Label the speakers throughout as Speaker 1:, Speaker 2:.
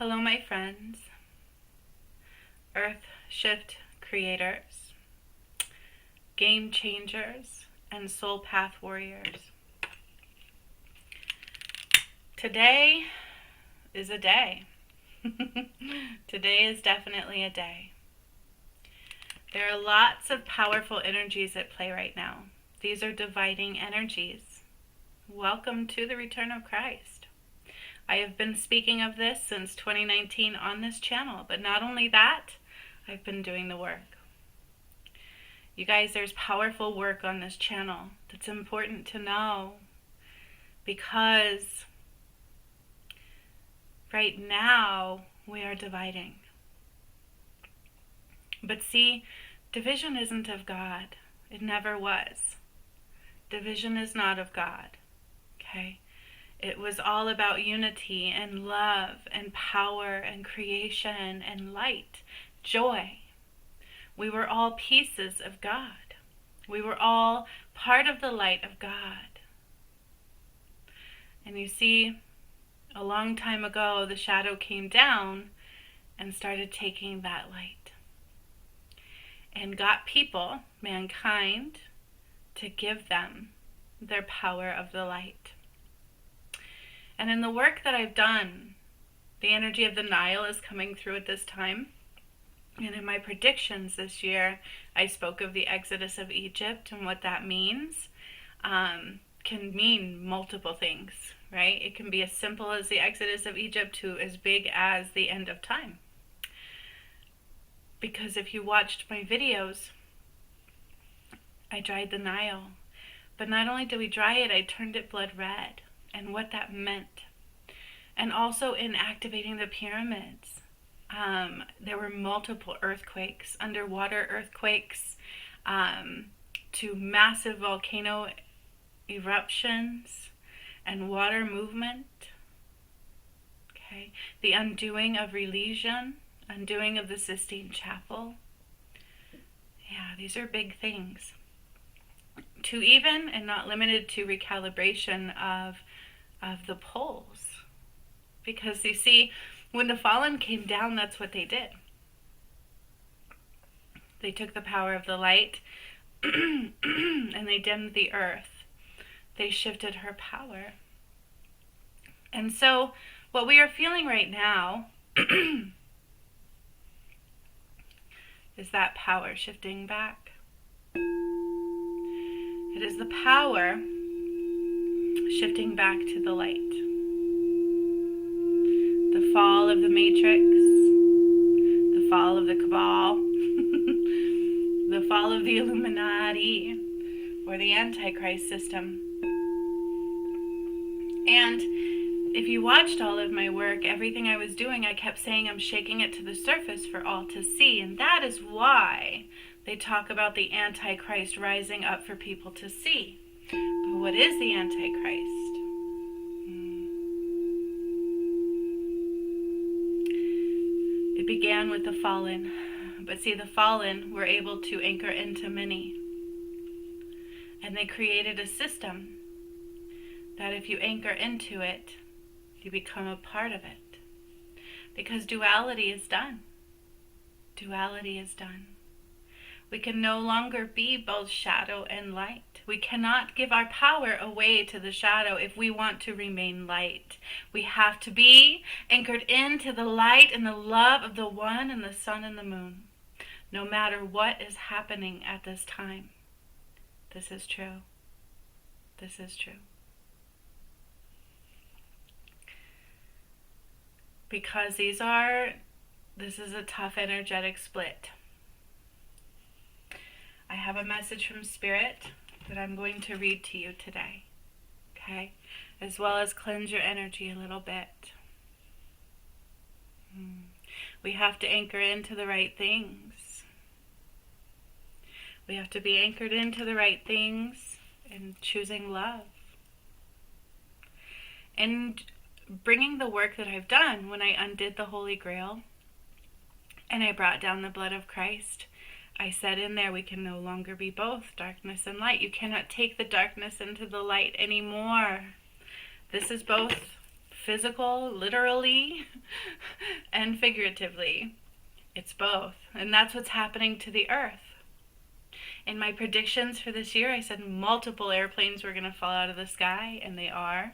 Speaker 1: Hello, my friends, Earth Shift creators, game changers, and soul path warriors. Today is a day. Today is definitely a day. There are lots of powerful energies at play right now. These are dividing energies. Welcome to the return of Christ. I have been speaking of this since 2019 on this channel, but not only that, I've been doing the work. You guys, there's powerful work on this channel that's important to know, because right now we are dividing. But see, division isn't of God. It never was. Division is not of God. Okay? It was all about unity and love and power and creation and light, joy. We were all pieces of God. We were all part of the light of God. And you see, a long time ago, the shadow came down and started taking that light. And got people, mankind, to give them their power of the light. And in the work that I've done, the energy of the Nile is coming through at this time. And in my predictions this year, I spoke of the Exodus of Egypt and what that means. Can mean multiple things, right? It can be as simple as the Exodus of Egypt to as big as the end of time. Because if you watched my videos, I dried the Nile. But not only did we dry it, I turned it blood red, and what that meant. And also in activating the pyramids, there were multiple earthquakes, underwater earthquakes, to massive volcano eruptions and water movement. Okay, the undoing of religion, undoing of the Sistine Chapel. Yeah, these are big things. To even, and not limited to, recalibration of the poles. Because you see, when the fallen came down, that's what they did. They took the power of the light and they dimmed the earth. They shifted her power. And so what we are feeling right now is that power shifting back. It is the power shifting back to the light. The fall of the Matrix, the fall of the Cabal, the fall of the Illuminati, or the Antichrist system. And if you watched all of my work, everything I was doing, I kept saying I'm shaking it to the surface for all to see. And that is why they talk about the Antichrist rising up for people to see. But what is the Antichrist? It began with the fallen. But see, the fallen were able to anchor into many. And they created a system that if you anchor into it, you become a part of it. Because duality is done. Duality is done. We can no longer be both shadow and light. We cannot give our power away to the shadow if we want to remain light. We have to be anchored into the light and the love of the one and the sun and the moon, no matter what is happening at this time. This is true. This is true. Because this is a tough energetic split. I have a message from Spirit that I'm going to read to you today, okay? As well as cleanse your energy a little bit. We have to anchor into the right things. We have to be anchored into the right things and choosing love. And bringing the work that I've done when I undid the Holy Grail and I brought down the blood of Christ, I said in there, we can no longer be both darkness and light. You cannot take the darkness into the light anymore. This is both physical, literally, and figuratively. It's both. And that's what's happening to the earth. In my predictions for this year, I said multiple airplanes were going to fall out of the sky, and they are,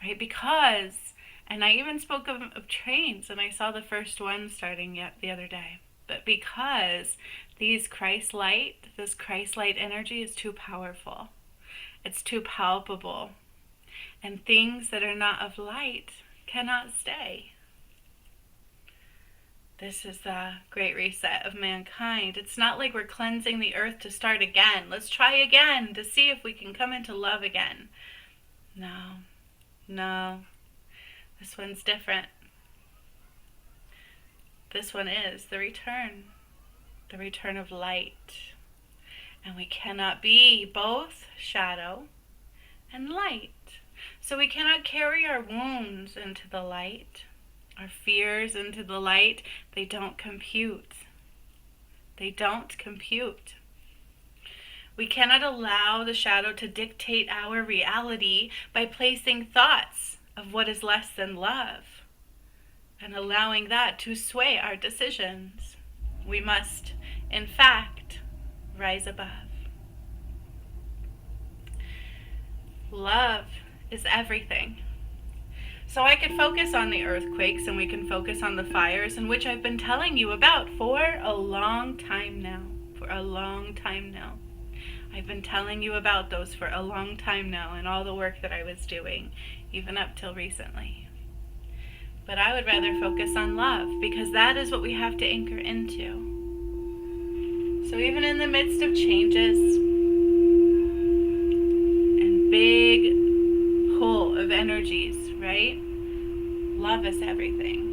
Speaker 1: right? Because, and I even spoke of trains, and I saw the first one starting the other day. But because this Christ light energy is too powerful, it's too palpable, and things that are not of light cannot stay. This is the great reset of mankind. It's not like we're cleansing the earth to start again. Let's try again to see if we can come into love again. No. This one's different. This one is the return of light. And we cannot be both shadow and light. So we cannot carry our wounds into the light, our fears into the light. They don't compute. We cannot allow the shadow to dictate our reality by placing thoughts of what is less than love and allowing that to sway our decisions. We must, in fact, rise above. Love is everything. So I could focus on the earthquakes and we can focus on the fires, in which I've been telling you about for a long time now. I've been telling you about those for a long time now, and all the work that I was doing, even up till recently. But I would rather focus on love, because that is what we have to anchor into. So even in the midst of changes and big pull of energies, right? Love is everything.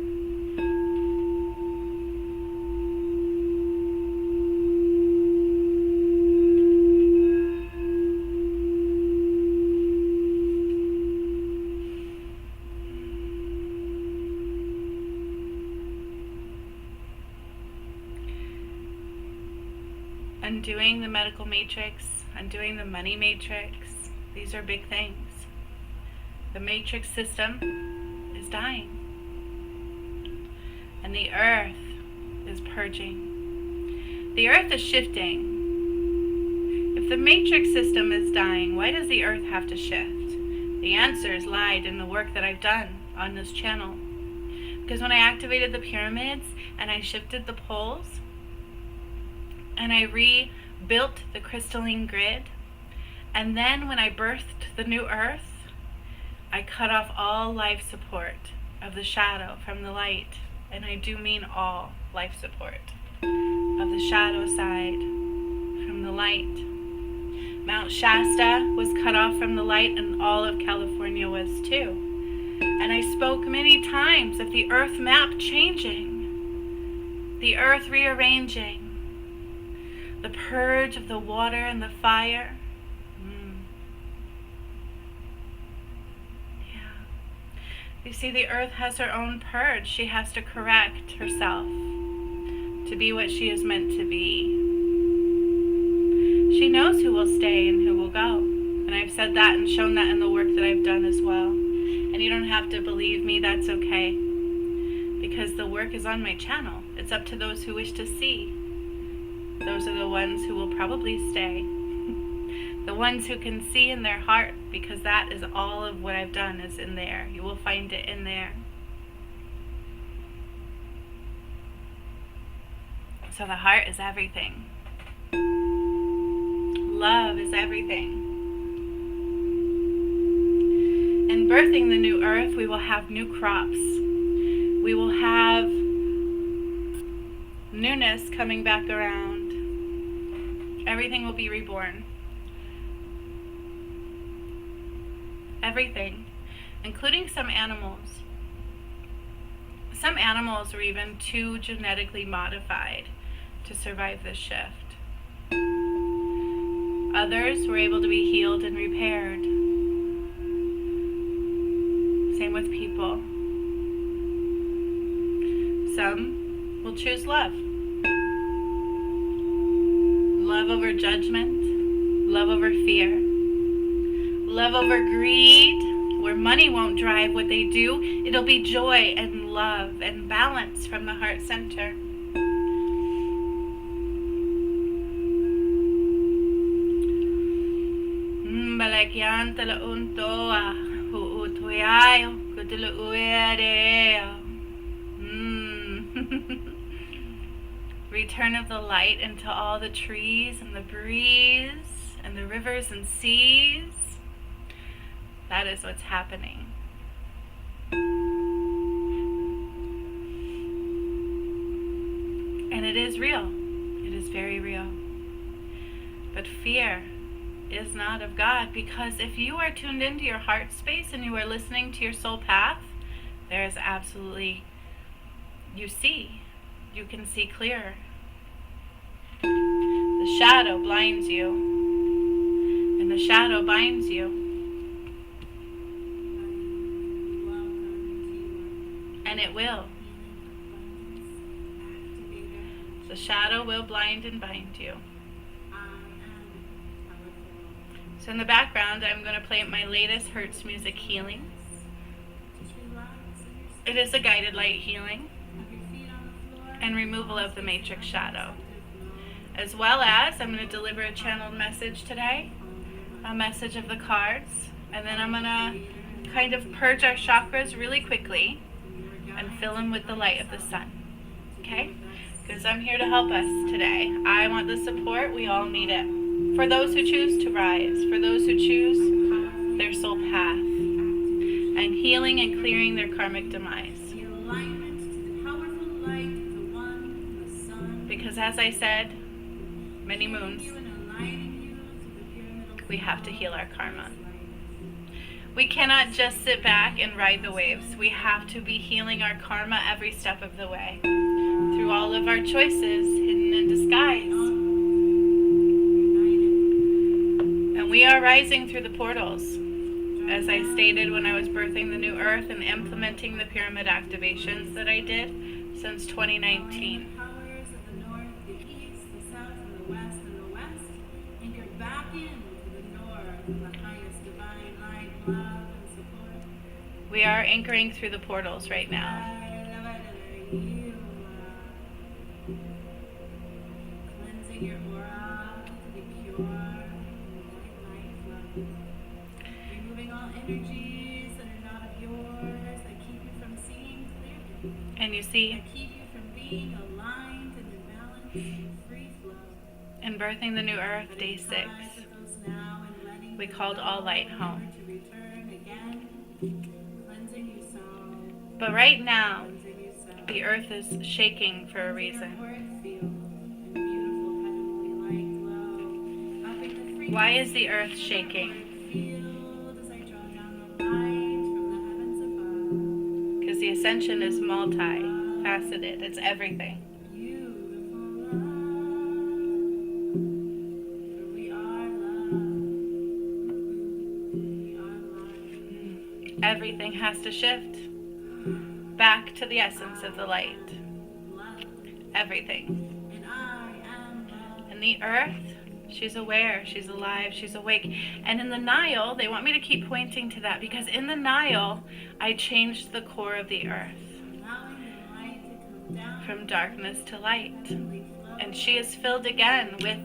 Speaker 1: Undoing the medical matrix, undoing the money matrix, these are big things. The matrix system is dying. And the earth is purging. The earth is shifting. If the matrix system is dying, why does the earth have to shift? The answers lied in the work that I've done on this channel. Because when I activated the pyramids and I shifted the poles and I rebuilt the crystalline grid, and then when I birthed the new earth, I cut off all life support of the shadow from the light. And I do mean all life support of the shadow side from the light. Mount Shasta was cut off from the light, and all of California was too. And I spoke many times of the earth map changing, the earth rearranging, the purge of the water and the fire. You see, the earth has her own purge. She has to correct herself to be what she is meant to be. She knows who will stay and who will go. And I've said that and shown that in the work that I've done as well. And you don't have to believe me, that's okay. Because the work is on my channel. It's up to those who wish to see. Those are the ones who will probably stay. The ones who can see in their heart, because that is all of what I've done is in there. You will find it in there. So the heart is everything. Love is everything. In birthing the new earth, we will have new crops. We will have newness coming back around. Everything will be reborn. Everything, including some animals. Some animals were even too genetically modified to survive this shift. Others were able to be healed and repaired. Same with people. Some will choose love. Love over judgment, love over fear. Love over greed, where money won't drive what they do. It'll be joy and love and balance from the heart center. Balakyan tala untoa huutuyayo kutulu uereo. Return of the light into all the trees and the breeze and the rivers and seas. That is what's happening. And it is real. It is very real. But fear is not of God, because if you are tuned into your heart space and you are listening to your soul path, there is absolutely, you can see clearer. The shadow blinds you, and the shadow binds you. And it will. The shadow will blind and bind you. So in the background, I'm going to play my latest Hertz music healing. It is a guided light healing and removal of the matrix shadow. As well as, I'm going to deliver a channeled message today, a message of the cards, and then I'm going to kind of purge our chakras really quickly and fill them with the light of the sun. Okay? Because I'm here to help us today. I want the support. We all need it. For those who choose to rise, for those who choose their soul path, and healing and clearing their karmic demise. Because as I said, many moons, we have to heal our karma. We cannot just sit back and ride the waves. We have to be healing our karma every step of the way, through all of our choices, hidden in disguise. And we are rising through the portals, as I stated when I was birthing the new earth and implementing the pyramid activations that I did since 2019. We are anchoring through the portals right now. Cleansing your aura to be pure, light flow. Removing all energies that are not of yours, that keep you from seeing clearly. And you see, that keep you from being aligned and in balance and free flow. In birthing the new earth, day 6, we called all light home. But right now, the earth is shaking for a reason. Why is the earth shaking? Because the ascension is multifaceted. It's everything. Everything has to shift back to the essence of the light. Everything. And the earth, she's aware, she's alive, she's awake. And in the Nile, they want me to keep pointing to that, because in the Nile, I changed the core of the earth from darkness to light. And she is filled again with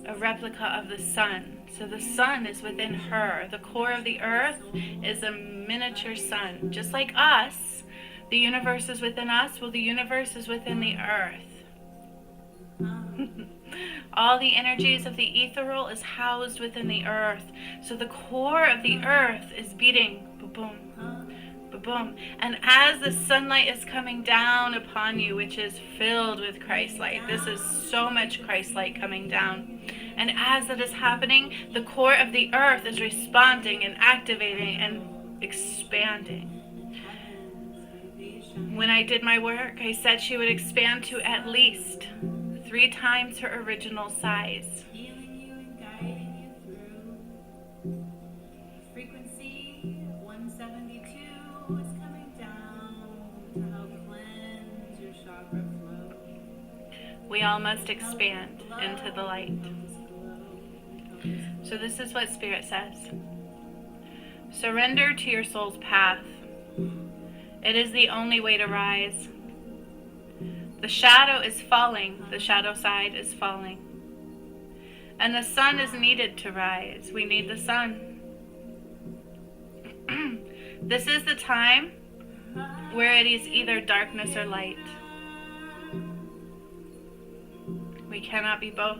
Speaker 1: a replica of the sun. So the sun is within her. The core of the earth is a miniature sun. Just like us, the universe is within us. Well, the universe is within the earth. All the energies of the ethereal is housed within the earth. So the core of the earth is beating, ba-boom, ba-boom. And as the sunlight is coming down upon you, which is filled with Christ light, this is so much Christ light coming down. And as that is happening, the core of the earth is responding and activating and expanding. When I did my work, I said she would expand to at least 3 times her original size. Healing you and guiding you through. Frequency 172 is coming down to help cleanse your chakra flow. We all must expand into the light. So this is what Spirit says. Surrender to your soul's path. It is the only way to rise. The shadow is falling. The shadow side is falling. And the sun is needed to rise. We need the sun. This is the time where it is either darkness or light. We cannot be both.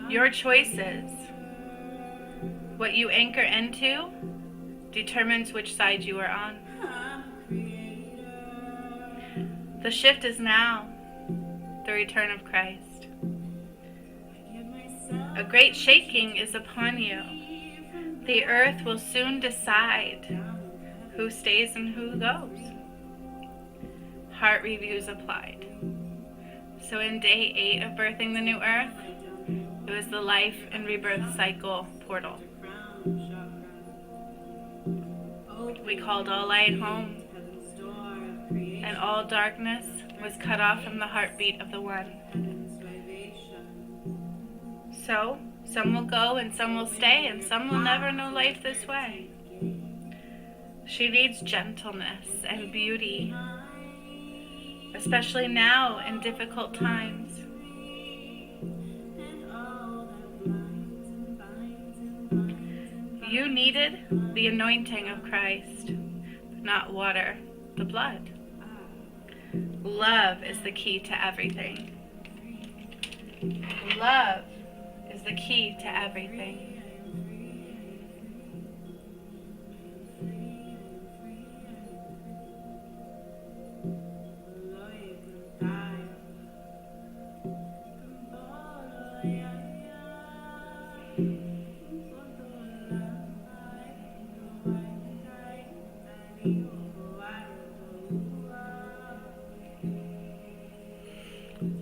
Speaker 1: Your choices, what you anchor into, determines which side you are on. The shift is now, the return of Christ. A great shaking is upon you. The earth will soon decide who stays and who goes. Heart reviews applied. So in day 8 of birthing the new earth, it was the life and rebirth cycle portal. We called all light home, and all darkness was cut off from the heartbeat of the one. So, some will go and some will stay, and some will never know life this way. She needs gentleness and beauty, especially now in difficult times. You needed the anointing of Christ, not water, the blood. Love is the key to everything. Love is the key to everything.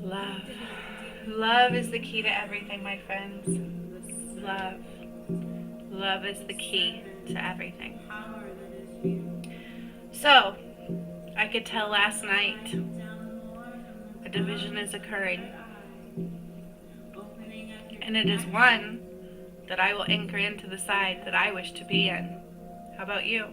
Speaker 1: Love. Love is the key to everything, my friends. Love. Love is the key to everything. So, I could tell last night a division is occurring. And it is one that I will anchor into the side that I wish to be in. How about you?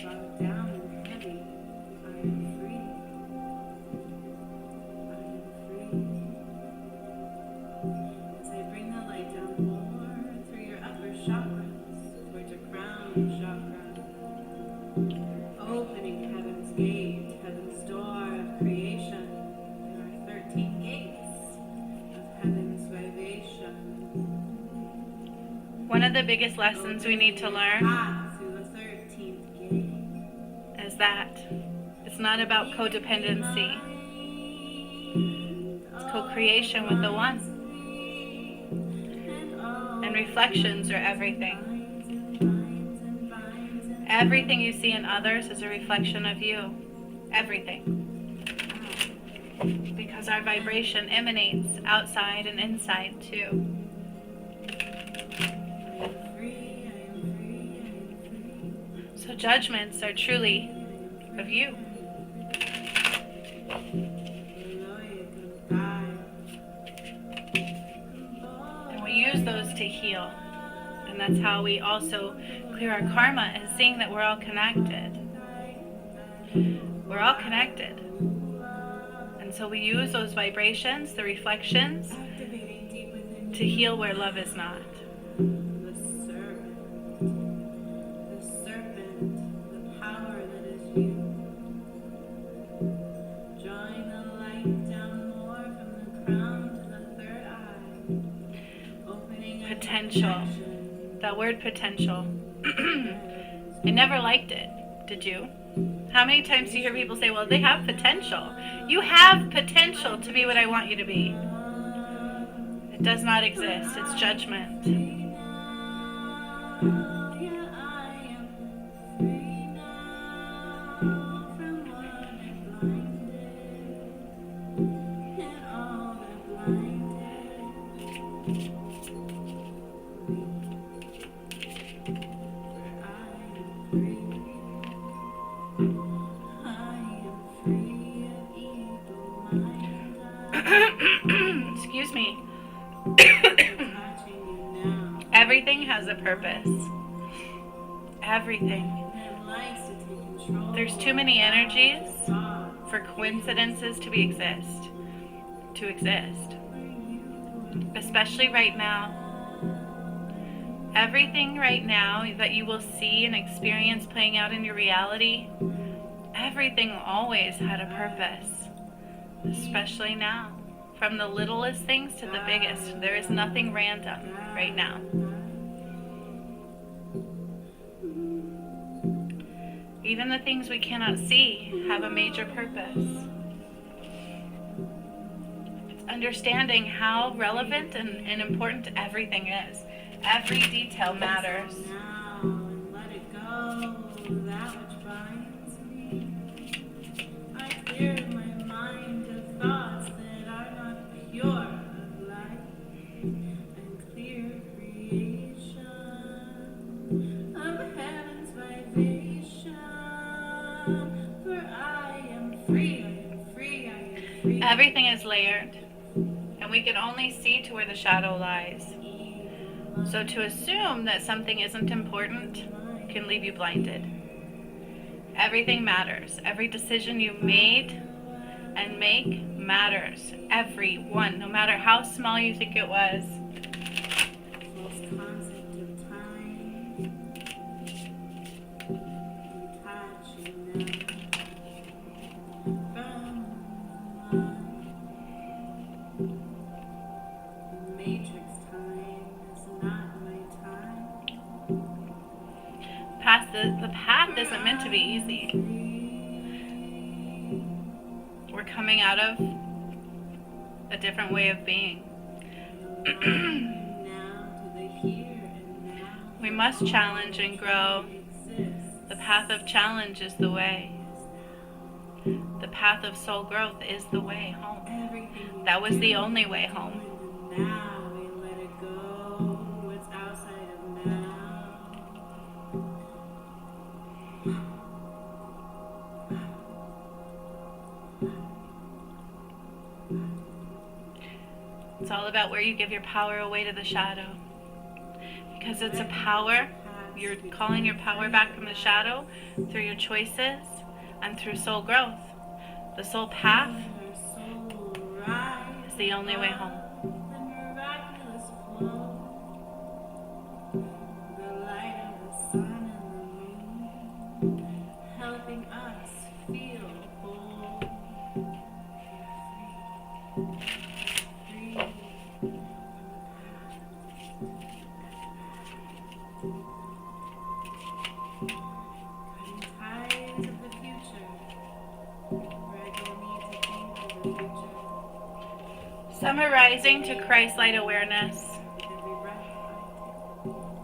Speaker 1: brought down and heavy. I am free. I am free. As I bring the light down more through your upper chakras, towards your crown chakra, opening heaven's gate, heaven's door of creation. There are 13 gates of heaven's vibration. One of the biggest lessons we need to learn is that it's not about codependency. It's co-creation with the One. And reflections are everything. Everything you see in others is a reflection of you. Everything. Because our vibration emanates outside and inside too. So judgments are truly of you. And we use those to heal. And that's how we also clear our karma, is seeing that we're all connected. We're all connected. And so we use those vibrations, the reflections, to heal where love is not. The serpent, the power that is you. Drawing the light down more from the crown to the third eye. Opening potential. That word potential. I never liked it. Did you? How many times do you hear people say, well, they have potential? You have potential to be what I want you to be. It does not exist. It's judgment. Excuse me. Everything has a purpose. Everything. There's too many energies for coincidences to exist. Especially right now. Everything right now that you will see and experience playing out in your reality, everything always had a purpose. Especially now. From the littlest things to the biggest. There is nothing random right now. Even the things we cannot see have a major purpose. It's understanding how relevant and important everything is. Every detail matters. Let it go, that which binds me. I clear my mind of thoughts that are not pure of light, and clear creation of heaven's vibration. For I am free, I am free, I am free. Everything is layered, and we can only see to where the shadow lies. So to assume that something isn't important can leave you blinded. Everything matters. Every decision you made and make matters. Every one, no matter how small you think it was. False concept of time. Detaching now from the matrix. The path isn't meant to be easy. We're coming out of a different way of being. We must challenge and grow. The path of challenge is the way. The path of soul growth is the way home. That was the only way home. Now we let it go. What's outside of now? It's all about where you give your power away to the shadow. Because it's a power You're calling your power back from the shadow through your choices and through soul growth. The soul path is the only way home.
Speaker 2: Helping us feel whole, free from the past. Cutting ties of the future, where I don't need to think of the future.
Speaker 1: Some are rising to Christ light awareness,
Speaker 2: Every breath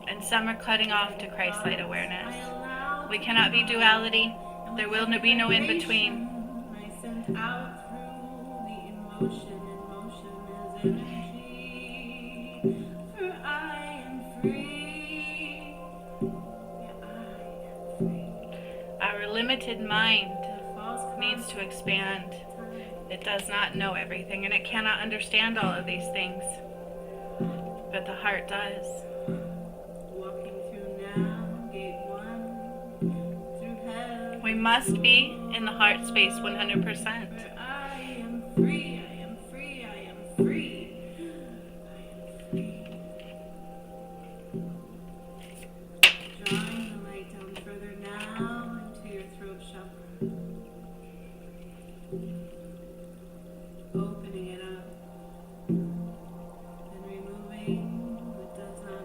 Speaker 2: I
Speaker 1: and some are cutting off to Christ light
Speaker 2: take,
Speaker 1: awareness.
Speaker 2: I allow
Speaker 1: We
Speaker 2: to
Speaker 1: cannot be
Speaker 2: come.
Speaker 1: duality. There will be no in between.
Speaker 2: I send out through the emotion, and motion is energy. For I am free. Yeah, I am free.
Speaker 1: Our limited mind
Speaker 2: The false
Speaker 1: needs to expand.
Speaker 2: time.
Speaker 1: It does not know everything, and it cannot understand all of these things. But the heart does.
Speaker 2: Walking through now, gate 1, through hell.
Speaker 1: We must be in the heart space 100%.
Speaker 2: Where I am free, I am free, I am free. I am free. Drawing the light down further now into your throat chakra. Opening it up. And removing what does not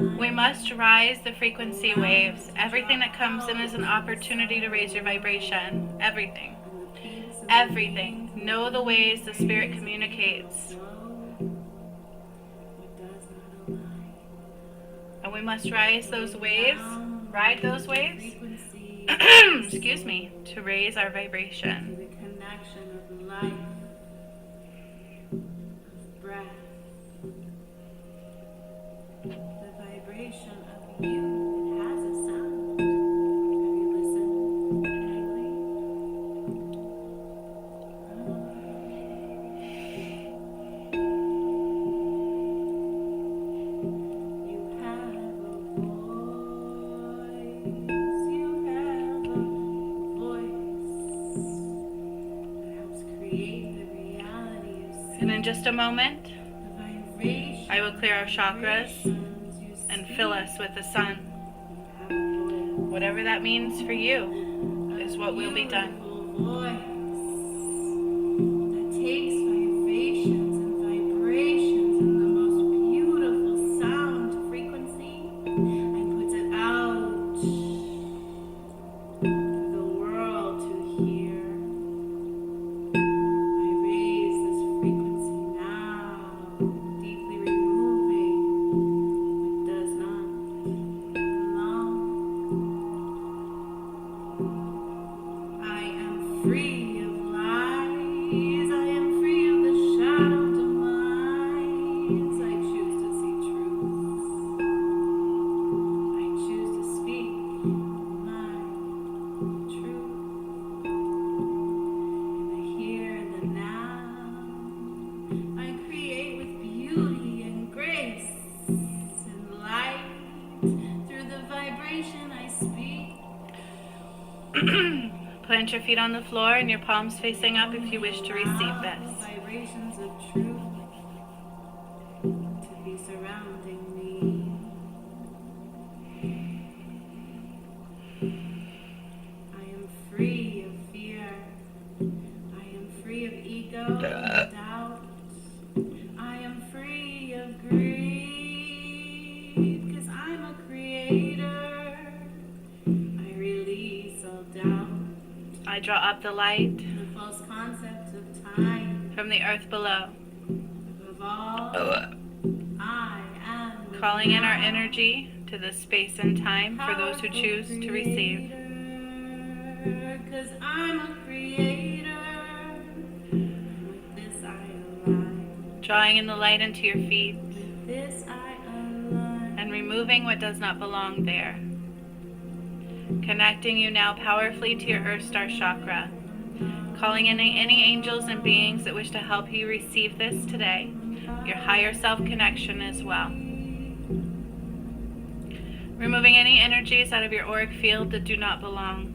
Speaker 2: align.
Speaker 1: We must rise the frequency waves. Everything that comes in is an opportunity to raise your vibration. Everything.
Speaker 2: And the peace and
Speaker 1: Everything. Know the ways the Spirit communicates.
Speaker 2: what does not align.
Speaker 1: And we must rise those waves, ride those waves,
Speaker 2: Frequency
Speaker 1: excuse me, to raise our
Speaker 2: to
Speaker 1: vibration.
Speaker 2: the connection of life, of breath, the vibration of you. It has a sound. Have you listened lately? You have a voice. You have a voice that helps create the reality you see.
Speaker 1: And in just a moment,
Speaker 2: The vibration.
Speaker 1: I will clear our chakras
Speaker 2: vibrations you
Speaker 1: and
Speaker 2: see.
Speaker 1: fill us with the sun.
Speaker 2: You have a voice.
Speaker 1: Whatever that means for you is what will be done.
Speaker 2: Beautiful voice that takes vibrations and vibrations and the most beautiful sound frequency and puts it out for the world to hear. I raise this frequency now, deeply removing what does not belong. I am free of lies. I am free of the shadow demise. I choose to see truth. I choose to speak my truth. In the here and the now, I create with beauty and grace and light. Through the vibration I speak.
Speaker 1: Plant your feet on the floor and your palms facing up if you wish to receive this.
Speaker 2: Vibrations of truth to be surrounding me. I am free of fear. I am free of ego and doubt. I am free of greed because I'm a creator. I release all doubt.
Speaker 1: I draw up the light
Speaker 2: The false concept of time.
Speaker 1: from the earth below,
Speaker 2: Above all, I am the
Speaker 1: calling in our
Speaker 2: now.
Speaker 1: energy to the space and time for those who choose to receive.
Speaker 2: Because I'm a creator. With this I align.
Speaker 1: Drawing in the light into your feet
Speaker 2: With this I align.
Speaker 1: and removing what does not belong there. Connecting you now powerfully to your Earth Star chakra. Calling in any angels and beings that wish to help you receive this today. Your higher self connection as well. Removing any energies out of your auric field that do not belong.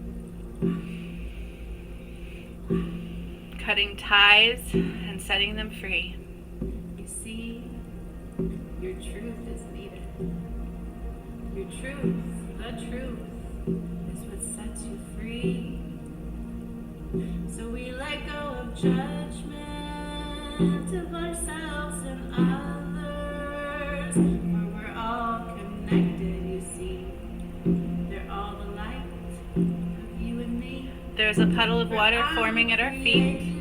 Speaker 1: Cutting ties and setting them free.
Speaker 2: You see, your truth is needed. Your truth, the truth, is what sets you free. So we let go of judgment of ourselves and others, for we're all connected, you see. They're all the light of you and me.
Speaker 1: There's a puddle of water forming at our feet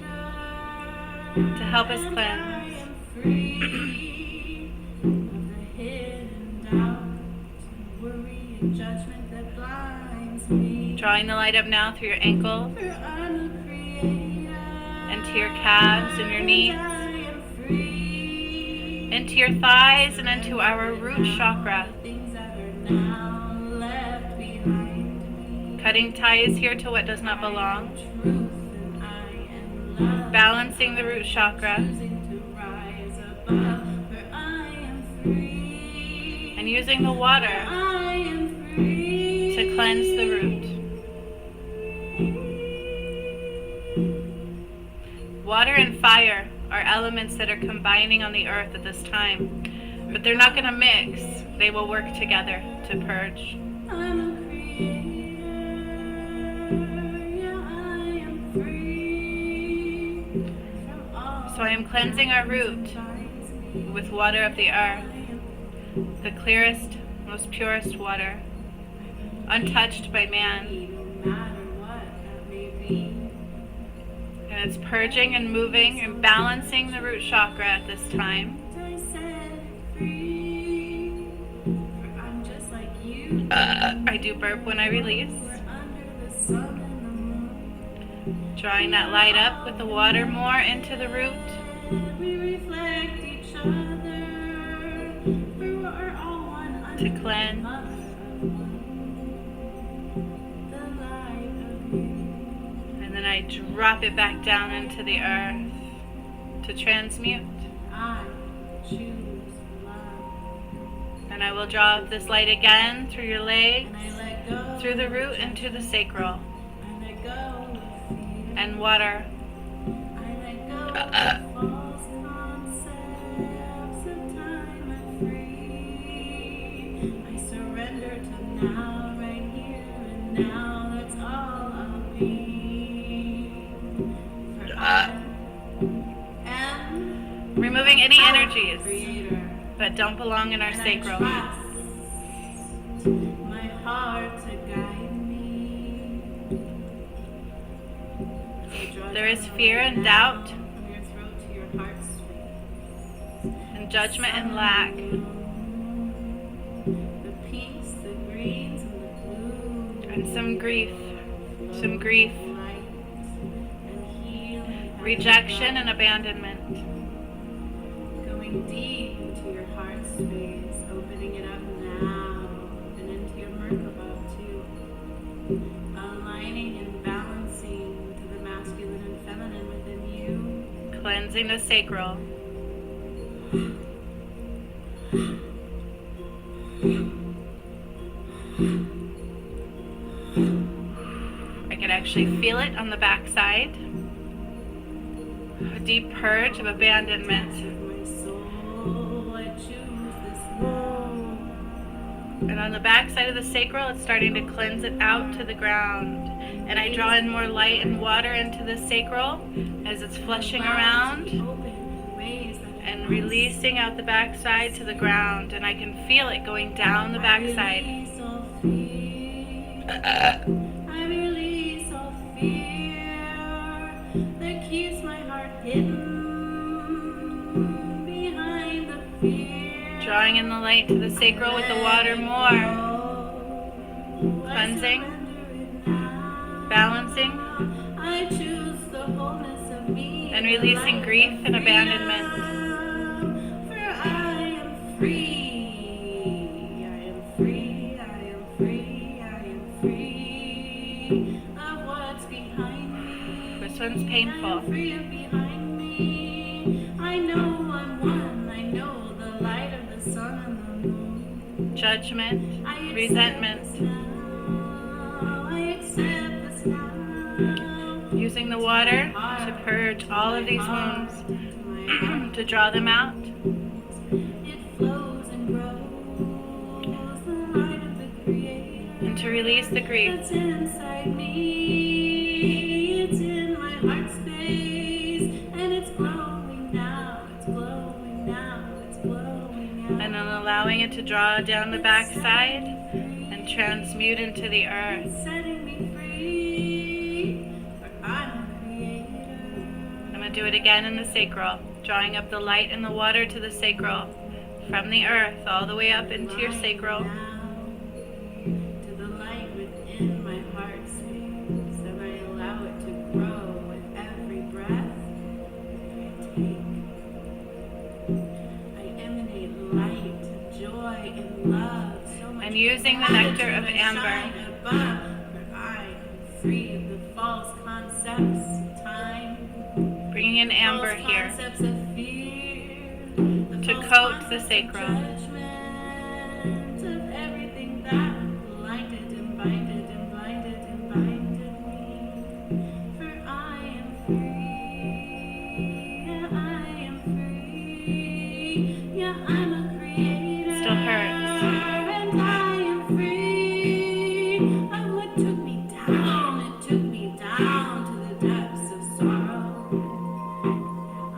Speaker 1: to help us cleanse.
Speaker 2: Free of the hidden doubt, worry and judgment that blinds me.
Speaker 1: Drawing the light up now through your ankles, into your calves and your knees, into your thighs and into our root chakra. Cutting ties here to what does not belong. Balancing the root chakra. And using the water to cleanse the root. Water and fire are elements that are combining on the earth at this time, but they're not going to mix. They will work together to purge. So I am cleansing our root with water of the earth, the clearest, most purest water, untouched by man. And it's purging and moving and balancing the root chakra at this time. I do burp when I release. Drawing that light up with the water more into the root. To cleanse. And then I drop it back down into the earth to transmute. And I will draw this light again through your legs, through the root into the sacral. And water.
Speaker 2: Now, right here and now, that's all I'll be. For I am
Speaker 1: removing any energies
Speaker 2: creator
Speaker 1: that don't belong in our sacral.
Speaker 2: My heart to guide me.
Speaker 1: There is fear and doubt,
Speaker 2: From your throat to your heart space.
Speaker 1: and judgment and lack. And some grief, rejection and abandonment.
Speaker 2: Going deep into your heart space, opening it up now, and into your Merkaba too. Aligning and balancing to the masculine and feminine within you.
Speaker 1: Cleansing the sacral. I can actually feel it on the backside. A deep purge of abandonment. And on the backside of the sacral, it's starting to cleanse it out to the ground. And I draw in more light and water into the sacral as it's flushing around and releasing out the backside to the ground. And I can feel it going down the backside.
Speaker 2: I release all fear that keeps my heart hidden behind the fear.
Speaker 1: Drawing in the light to the sacral with the water more. Cleansing. Balancing.
Speaker 2: I choose the wholeness of me
Speaker 1: and releasing grief and abandonment.
Speaker 2: For I am free. I am free. I am free. I am free of what's behind me.
Speaker 1: This one's
Speaker 2: I
Speaker 1: painful.
Speaker 2: am free of behind me. I know I'm one. I know the light of the sun and the moon.
Speaker 1: judgment,
Speaker 2: I accept
Speaker 1: resentment.
Speaker 2: this now. I accept this now.
Speaker 1: Using the water to purge all of these wounds, to draw them out.
Speaker 2: It flows and grows, the light of the Creator.
Speaker 1: And to release the grief.
Speaker 2: That's inside me. It's in my heart space, and it's glowing now. It's glowing now. It's glowing out.
Speaker 1: And then allowing it to draw down the backside and transmute into the earth.
Speaker 2: It's setting me free, for I'm a creator.
Speaker 1: I'm going to do it again in the sacral, drawing up the light and the water to the sacral, from the earth all the way up into your sacral.
Speaker 2: To the light within my heart space, and I allow it to grow with every breath I take. I emanate light, joy, and love. So much
Speaker 1: And using the nectar of
Speaker 2: gratitude I
Speaker 1: amber.
Speaker 2: shine above, for I am free of the false concepts of time,
Speaker 1: Bringing in amber
Speaker 2: false
Speaker 1: here
Speaker 2: concepts of fear, the
Speaker 1: to
Speaker 2: false
Speaker 1: coat the
Speaker 2: concepts of
Speaker 1: sacral.
Speaker 2: judgment, of everything that blinded and binded and blinded and binded me. For I am free, yeah, I am free, yeah, I'm a creator.
Speaker 1: Still hurts.
Speaker 2: And I am free of what took me down. It took me down to the depths of sorrow.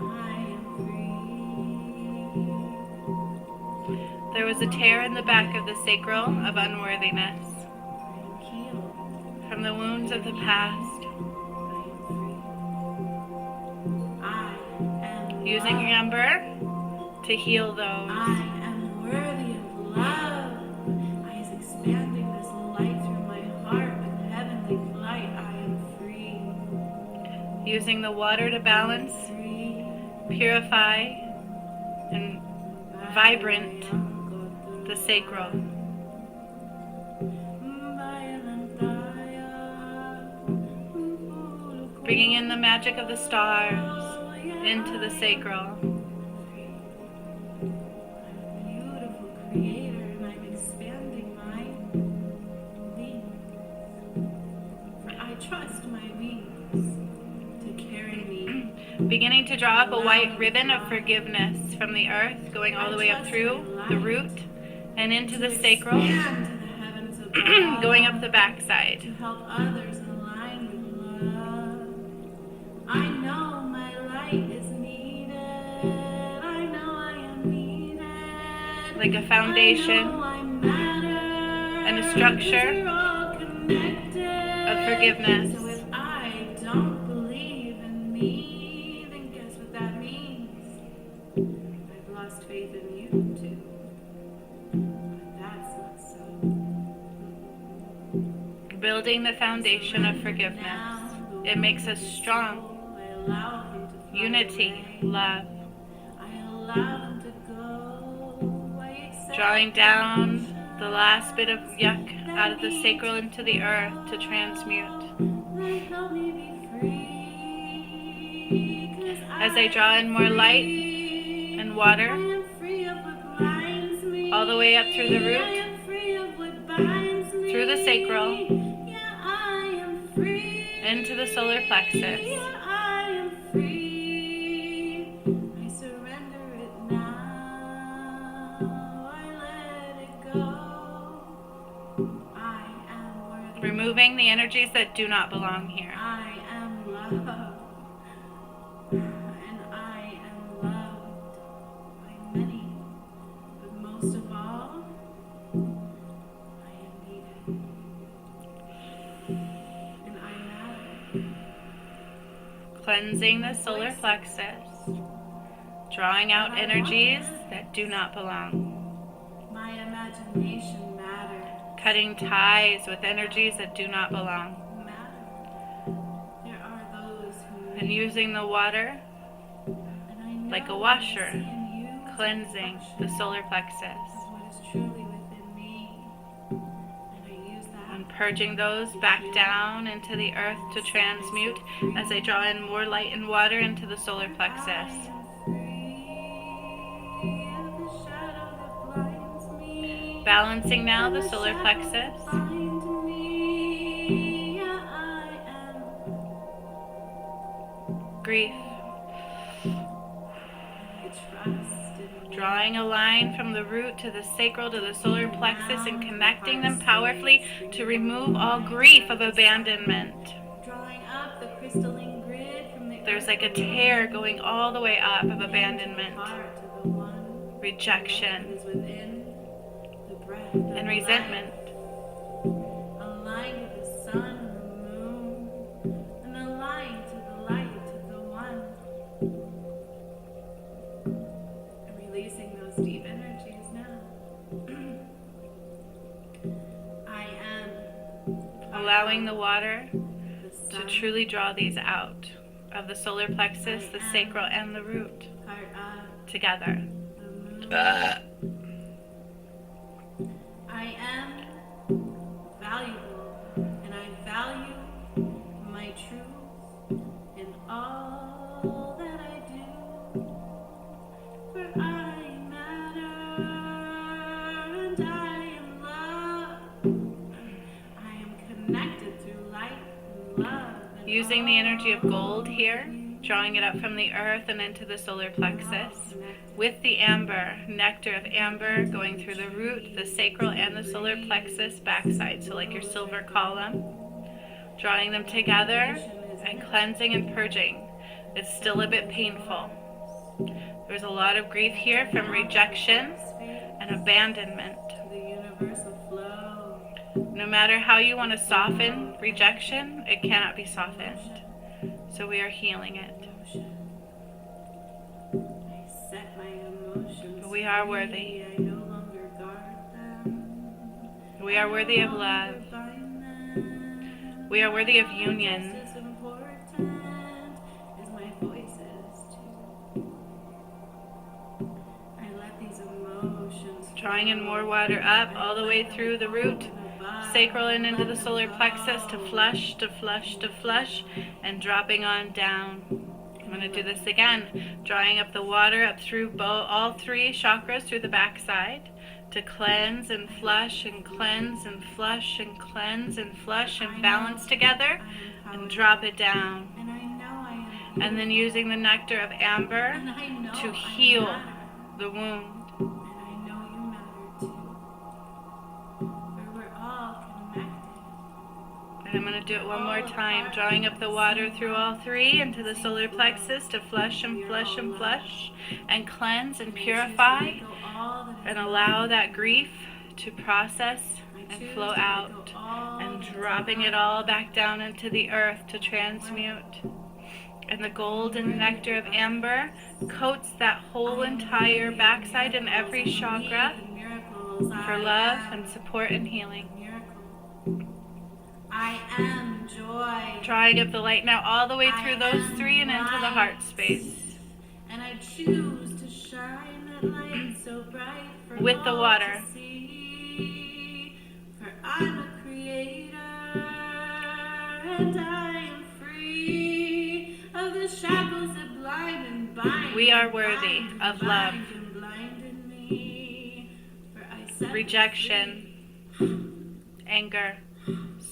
Speaker 2: I am free.
Speaker 1: There was a tear in the back of the sacral of unworthiness,
Speaker 2: I am healed.
Speaker 1: from the wounds of the past.
Speaker 2: I am
Speaker 1: Using
Speaker 2: loved.
Speaker 1: amber to heal those.
Speaker 2: I am worthy of love. I is expanding this light through my heart with heavenly light. I am free.
Speaker 1: Using the water to balance,
Speaker 2: Free.
Speaker 1: purify, and vibrant the sacral. Bringing in the magic of the stars into the sacral.
Speaker 2: Beautiful creator, and I'm expanding my wings. For I trust my wings to carry me.
Speaker 1: Beginning to draw up a white ribbon of forgiveness from the earth, going all the way up through the root and into the sacral,
Speaker 2: Expand to the heavens above.
Speaker 1: going up the
Speaker 2: To
Speaker 1: backside.
Speaker 2: help others align with love. I know my light is needed. I know I am needed.
Speaker 1: Like a foundation
Speaker 2: I know I matter.
Speaker 1: and a structure
Speaker 2: We're all connected.
Speaker 1: of forgiveness.
Speaker 2: So if I don't believe in me, then guess what that means? I've lost faith in you too. But that's not so.
Speaker 1: Building the foundation of forgiveness. It makes us strong.
Speaker 2: I allow him to fly
Speaker 1: Unity,
Speaker 2: away.
Speaker 1: love.
Speaker 2: I allow him to go. I accept
Speaker 1: Drawing down the
Speaker 2: permission.
Speaker 1: last bit of yuck out of the sacral into the earth to transmute.
Speaker 2: Then help me be free. 'Cause
Speaker 1: As I draw in more light and
Speaker 2: I
Speaker 1: water,
Speaker 2: am free of what binds me.
Speaker 1: all the way up through the root,
Speaker 2: I am free of what binds me.
Speaker 1: through the sacral,
Speaker 2: Yeah, I am free.
Speaker 1: into the solar plexus.
Speaker 2: Yeah, I am free. I surrender it now. I let it go. I am worthy.
Speaker 1: Removing the energies that do not belong here.
Speaker 2: I am loved. And I am loved by many. But most of all, I am needed. And I matter.
Speaker 1: Cleansing the solar plexus. Drawing out energies that do not belong.
Speaker 2: My imagination matters.
Speaker 1: Cutting ties with energies that do not belong.
Speaker 2: There are those who
Speaker 1: And using the water
Speaker 2: and I know
Speaker 1: like a
Speaker 2: what I
Speaker 1: washer,
Speaker 2: see in you is a
Speaker 1: cleansing the
Speaker 2: reflection
Speaker 1: solar plexus.
Speaker 2: of what is truly within me. And I use that.
Speaker 1: And purging those back down into the earth to transmute as I draw in more light and water into the solar
Speaker 2: I
Speaker 1: plexus.
Speaker 2: am free of the shadow that blinds me.
Speaker 1: Balancing now the solar plexus.
Speaker 2: Bind me. I am.
Speaker 1: Grief.
Speaker 2: I trust in me.
Speaker 1: Drawing a line from the root to the sacral to the solar plexus and connecting them powerfully to remove all grief of abandonment.
Speaker 2: Drawing up the crystalline grid from the
Speaker 1: There's like a tear going all the way up of abandonment, rejection, and resentment.
Speaker 2: Aligned to the sun and the moon, and aligned to the light of the one. I'm releasing those deep energies now. I am
Speaker 1: Allowing the water
Speaker 2: the
Speaker 1: to
Speaker 2: sun,
Speaker 1: truly draw these out of the solar plexus, the sacral, and the root
Speaker 2: part of
Speaker 1: together.
Speaker 2: the moon. I am valuable, and I value my truth in all that I do. For I matter, and I am love. I am connected through light and love. And
Speaker 1: Using the energy of gold here, drawing it up from the earth and into the solar plexus, with the amber, nectar of amber going through the root, the sacral, and the solar plexus backside, so like your silver column, drawing them together and cleansing and purging. It's still a bit painful. There's a lot of grief here from rejection and abandonment.
Speaker 2: the universal flow.
Speaker 1: No matter how you want to soften rejection, it cannot be softened. So we are healing it.
Speaker 2: I set my emotions
Speaker 1: We are
Speaker 2: free.
Speaker 1: worthy.
Speaker 2: I no longer guard them.
Speaker 1: We are worthy of
Speaker 2: I no
Speaker 1: love.
Speaker 2: longer bind them.
Speaker 1: We are worthy of union.
Speaker 2: Just as important as my voice is too. I let these emotions
Speaker 1: Drawing in more water up all the way through the root, sacral, and into the solar plexus to flush, to flush, to flush, and dropping on down. I'm going to do this again. Drawing up the water up through all three chakras through the backside to cleanse and flush and cleanse and flush and cleanse and flush and balance together and drop it down.
Speaker 2: And I know I am.
Speaker 1: And then using the nectar of amber
Speaker 2: And I know
Speaker 1: to
Speaker 2: I
Speaker 1: heal
Speaker 2: matter.
Speaker 1: the wound.
Speaker 2: And I know you matter too. For we're all connected.
Speaker 1: And I'm going to do it one more time, drawing up the water through all three into the solar plexus to flush and flush and flush and cleanse and purify and allow that grief to process and flow out and dropping it all back down into the earth to transmute. And the golden nectar of amber coats that whole entire backside and every chakra for love and support and healing.
Speaker 2: I am joy.
Speaker 1: Drawing up the light now all the way through those three and into the heart space.
Speaker 2: And I choose to shine that light so bright for
Speaker 1: With the
Speaker 2: all
Speaker 1: water.
Speaker 2: to see. For I'm a creator and I am free of the shackles that blind and bind.
Speaker 1: We are worthy
Speaker 2: bind
Speaker 1: of
Speaker 2: and
Speaker 1: love.
Speaker 2: bind and blinded me. For I set
Speaker 1: Rejection, anger,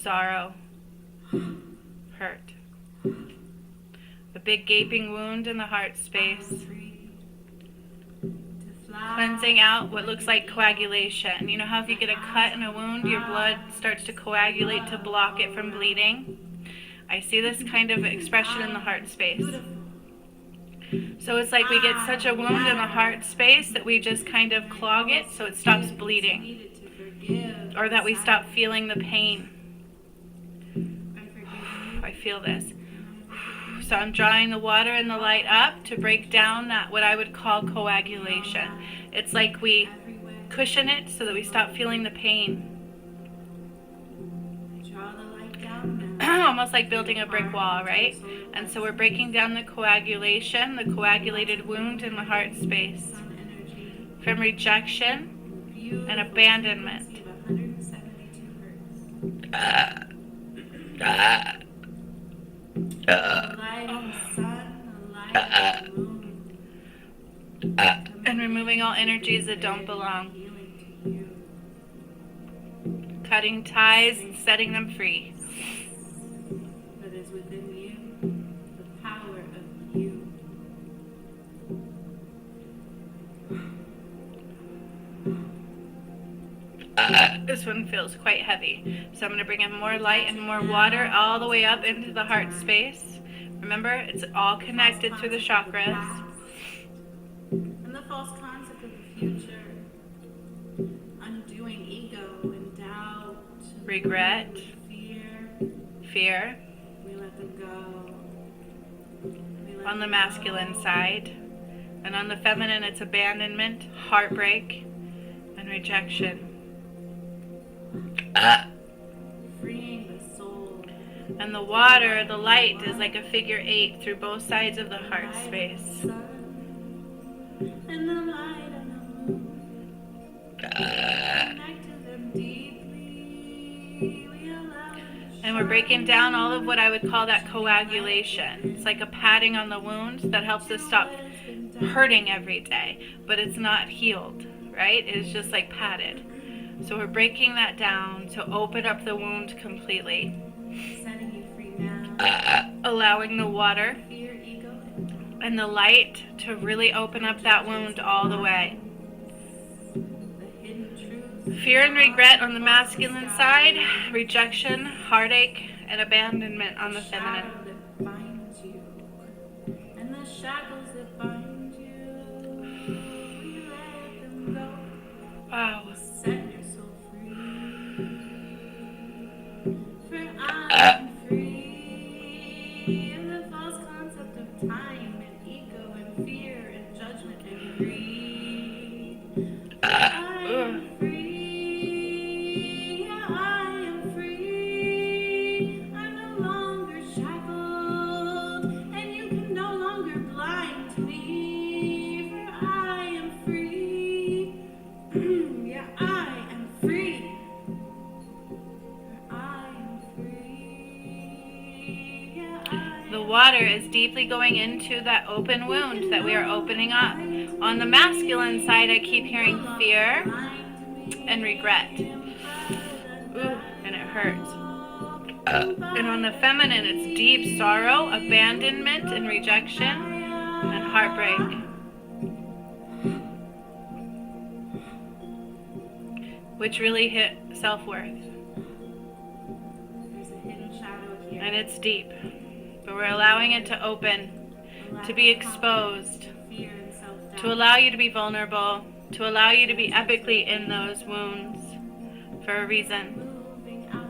Speaker 1: sorrow, hurt. The big gaping wound in the heart space. Cleansing out what looks like coagulation. You know how if you get a cut in a wound, your blood starts to coagulate to block it from bleeding? I see this kind of expression in the heart space. So it's like we get such a wound in the heart space that we just kind of clog it so it stops bleeding. Or that we stop feeling the pain. I feel this. So I'm drawing the water and the light up to break down that what I would call coagulation. It's like we cushion it so that we stop feeling the pain. Almost like building a brick wall, right? And so we're breaking down the coagulation, the coagulated wound in the heart space from rejection and abandonment. And removing all energies that don't belong. cutting ties and setting them free.
Speaker 2: That is within you, the power of you.
Speaker 1: This one feels quite heavy. So I'm going to bring in more light and more water all the way up into the heart space. Remember, it's all connected through the chakras.
Speaker 2: And the false concept of the future. Undoing ego and doubt.
Speaker 1: Regret. Fear.
Speaker 2: We let them go.
Speaker 1: On the masculine side. And on the feminine, it's abandonment, heartbreak, and rejection.
Speaker 2: Freeing the soul.
Speaker 1: And the water, the light, is like a figure 8 through both sides of the heart space.
Speaker 2: And the light and the moon. Connect to them deeply. We allow them to
Speaker 1: And we're breaking down all of what I would call that coagulation. It's like a padding on the wound that helps us stop hurting every day, but it's not healed, right? It's just like padded. So we're breaking that down to open up the wound completely.
Speaker 2: setting you free now.
Speaker 1: Allowing the water
Speaker 2: Fear, ego,
Speaker 1: and the light to really open up that wound all the way.
Speaker 2: the hidden truth.
Speaker 1: Fear and regret on the masculine side, rejection, heartache, and abandonment on the feminine.
Speaker 2: Shadow that binds you, and the shackles that bind you. We let them go.
Speaker 1: Wow.
Speaker 2: Set your soul free. For I am free. And the false concept of time and ego and fear and judgment and greed. I am free. Yeah, I am free. I'm no longer shackled, and you can no longer blind me. For I am free. Yeah, I am free. For I am free. Yeah, I
Speaker 1: The
Speaker 2: am
Speaker 1: water is deeply going into that open wound that we are opening up. On the masculine side, I keep hearing fear and regret. Ooh, and it hurts. And on the feminine, it's deep sorrow, abandonment, and rejection, and heartbreak. Which really hit self-worth.
Speaker 2: There's a hidden shadow here.
Speaker 1: And it's deep. But we're allowing it to open, to be exposed,
Speaker 2: Fear and self-doubt.
Speaker 1: to allow you to be vulnerable, to allow you to be epically in those wounds for a reason.
Speaker 2: Moving out.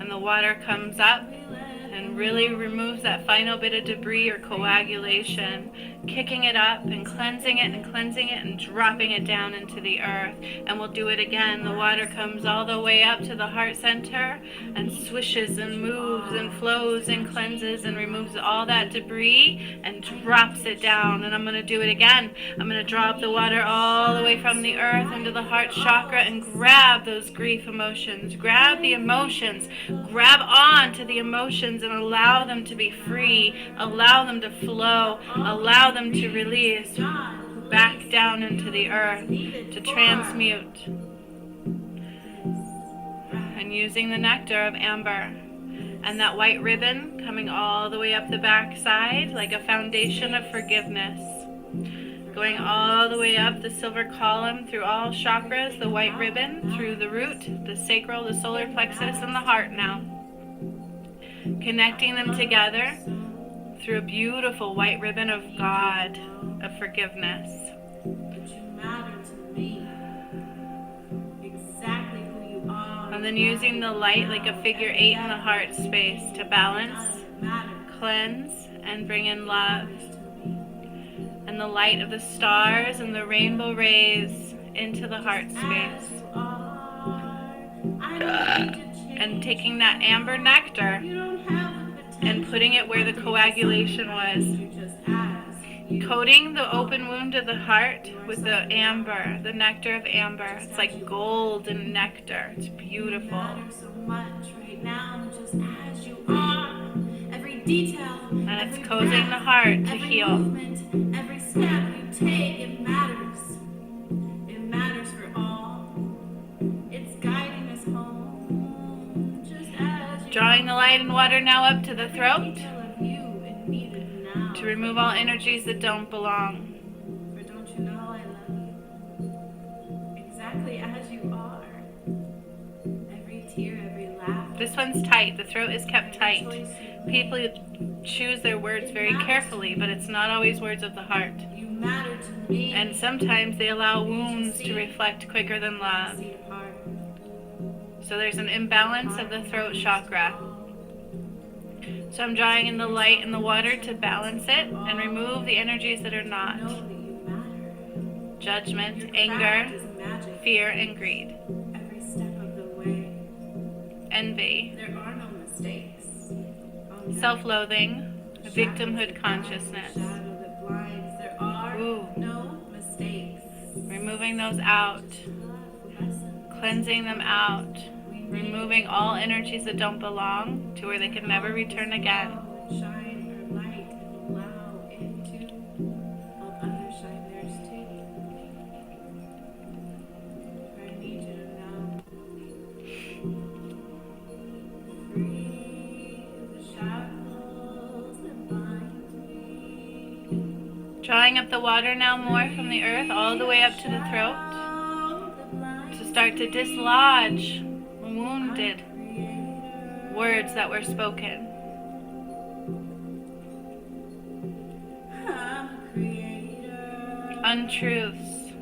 Speaker 1: And the water comes up
Speaker 2: We let
Speaker 1: and really removes that final bit of debris or coagulation, kicking it up and cleansing it and dropping it down into the earth. And we'll do it again. The water comes all the way up to the heart center and swishes and moves and flows and cleanses and removes all that debris and drops it down. And I'm going to do it again. I'm going to drop the water all the way from the earth into the heart chakra and grab those grief emotions. Grab the emotions. Grab on to the emotions and allow them to be free. Allow them to flow. Allow them to release back down into the earth to transmute. And using the nectar of amber and that white ribbon coming all the way up the back side like a foundation of forgiveness. Going all the way up the silver column through all chakras, the white ribbon through the root, the sacral, the solar plexus, and the heart now. Connecting them together through a beautiful white ribbon of God, of forgiveness.
Speaker 2: But you matter to me. Exactly who you are.
Speaker 1: And then using the light like a figure 8 in the heart space to balance, cleanse, and bring in love. And the light of the stars and the rainbow rays into the heart space. And taking that amber nectar and putting it where the coagulation was. Coating the open wound of the heart with the amber, the nectar of amber. It's like gold and nectar. It's beautiful. And it's coating the heart to heal.
Speaker 2: Every step you take, it matters. It matters for all. It's guiding us home.
Speaker 1: light and water now up to the throat
Speaker 2: Detail of you it needed now.
Speaker 1: to remove all energies that don't belong.
Speaker 2: For don't you know I love you exactly as you are. Every tear, every laugh.
Speaker 1: This one's tight. The throat is kept tight. People choose their words very carefully, but it's not always words of the heart.
Speaker 2: You matter to me.
Speaker 1: And sometimes they allow wounds to reflect quicker than love.
Speaker 2: See apart.
Speaker 1: So there's an imbalance of the throat chakra. So I'm drawing in the light and the water to balance it and remove the energies that are not.
Speaker 2: Know that you matter.
Speaker 1: Judgment,
Speaker 2: Your
Speaker 1: anger,
Speaker 2: craft is magic.
Speaker 1: fear, and greed.
Speaker 2: Every step of the way.
Speaker 1: Envy,
Speaker 2: There are no mistakes. Oh, no.
Speaker 1: self-loathing, victimhood consciousness.
Speaker 2: Shadow that blinds. There are
Speaker 1: Ooh.
Speaker 2: no mistakes.
Speaker 1: Removing those out, cleansing them out, removing all energies that don't belong to where they can never return again.
Speaker 2: Shine your light and allow it to help others shine theirs too. I need you to know. Free the shackles that bind me.
Speaker 1: Drawing up the water now more from the earth all the way up to the throat to start to dislodge wounded words that were spoken. Untruths,